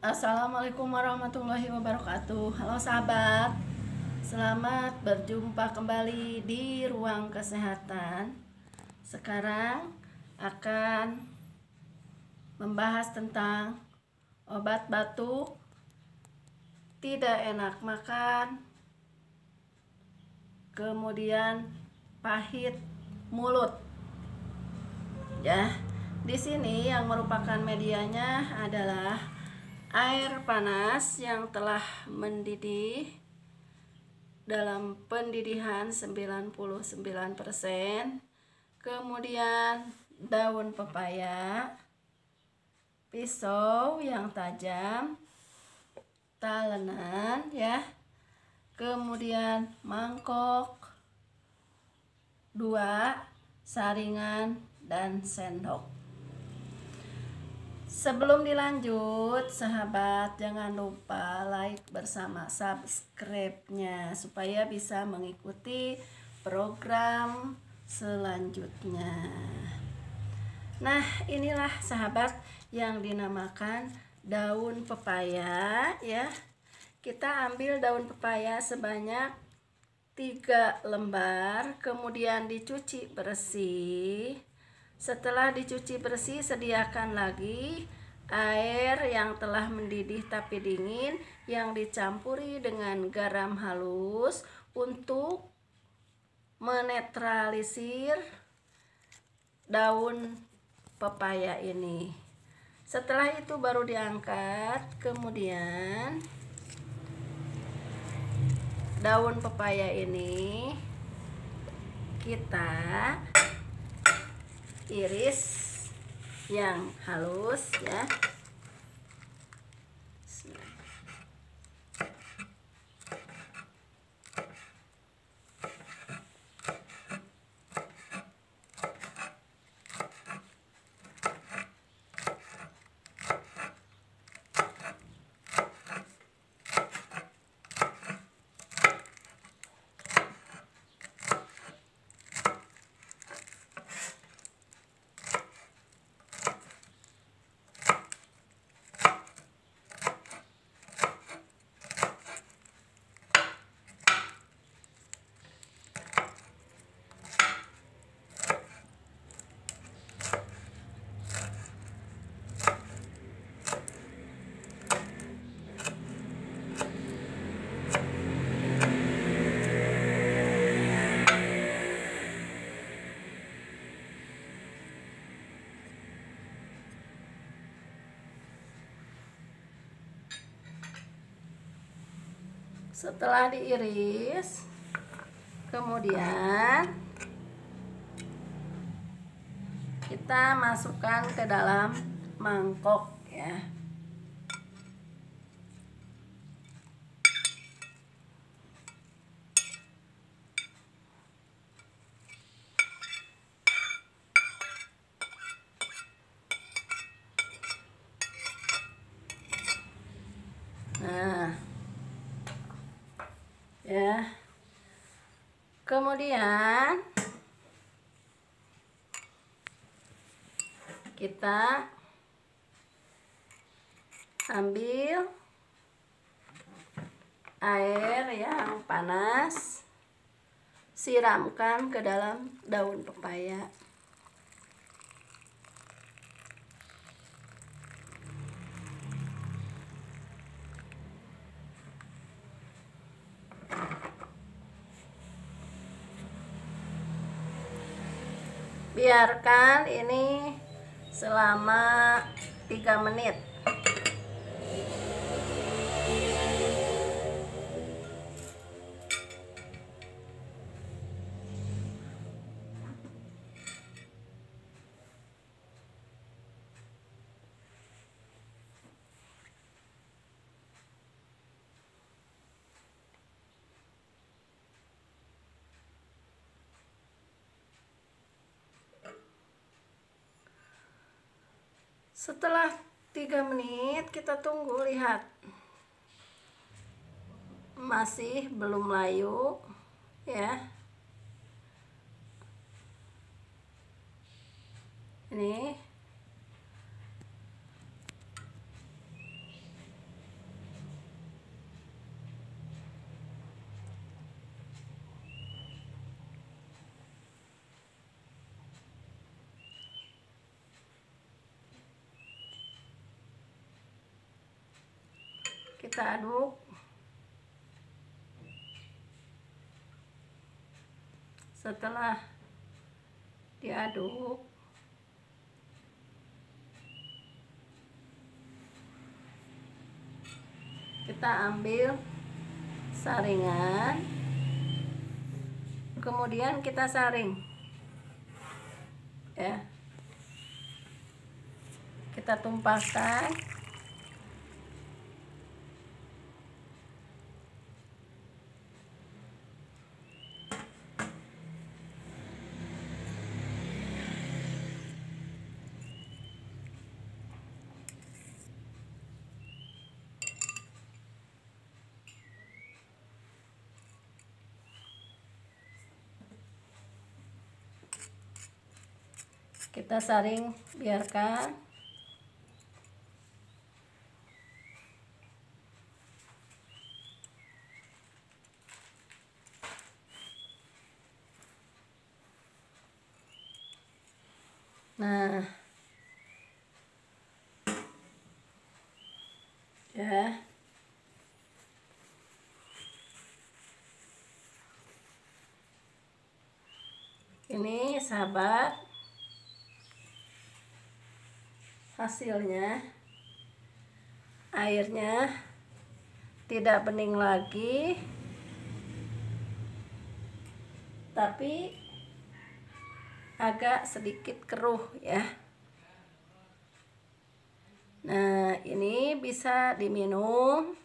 Assalamualaikum warahmatullahi wabarakatuh. Halo sahabat, selamat berjumpa kembali di Ruang Kesehatan. Sekarang akan membahas tentang obat batuk tidak enak makan, kemudian pahit mulut. Ya, di sini yang merupakan medianya adalah air panas yang telah mendidih dalam pendidihan 99%, kemudian daun pepaya, pisau yang tajam, talenan ya, kemudian mangkok 2, saringan dan sendok. Sebelum dilanjut, sahabat jangan lupa like bersama subscribe-nya supaya bisa mengikuti program selanjutnya. Nah, inilah sahabat yang dinamakan daun pepaya ya. Kita ambil daun pepaya sebanyak 3 lembar, kemudian dicuci bersih. Setelah dicuci bersih, sediakan lagi air yang telah mendidih tapi dingin yang dicampuri dengan garam halus untuk menetralisir daun pepaya ini. Setelah itu baru diangkat, kemudian daun pepaya ini kita iris yang halus ya. Setelah diiris, kemudian kita masukkan ke dalam mangkok ya. Nah, ya. Kemudian kita ambil air yang panas, siramkan ke dalam daun pepaya. Biarkan ini selama 3 menit. Setelah 3 menit kita tunggu, lihat masih belum layu ya. Ini kita aduk. Setelah diaduk, kita ambil saringan, kemudian kita saring ya, kita tumpahkan. Kita saring, biarkan. Nah, ya. Ini sahabat, hasilnya. Airnya tidak bening lagi, tapi agak sedikit keruh ya. Nah, ini bisa diminum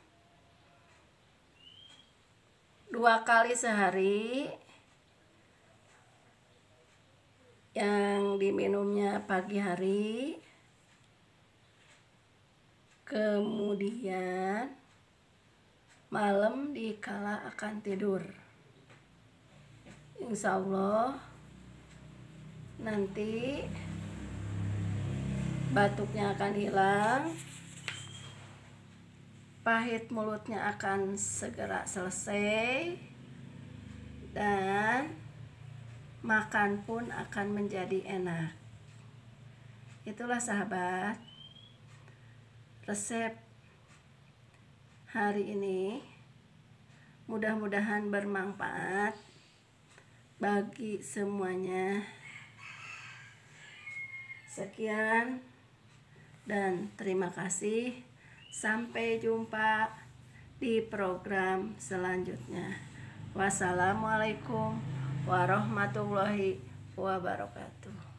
2 kali sehari. Yang diminumnya pagi hari, kemudian malam dikala akan tidur. Insya Allah nanti batuknya akan hilang, pahit mulutnya akan segera selesai, dan makan pun akan menjadi enak. Itulah sahabat, resep hari ini. Mudah-mudahan bermanfaat bagi semuanya. Sekian dan terima kasih. Sampai jumpa di program selanjutnya. Wassalamualaikum warahmatullahi wabarakatuh.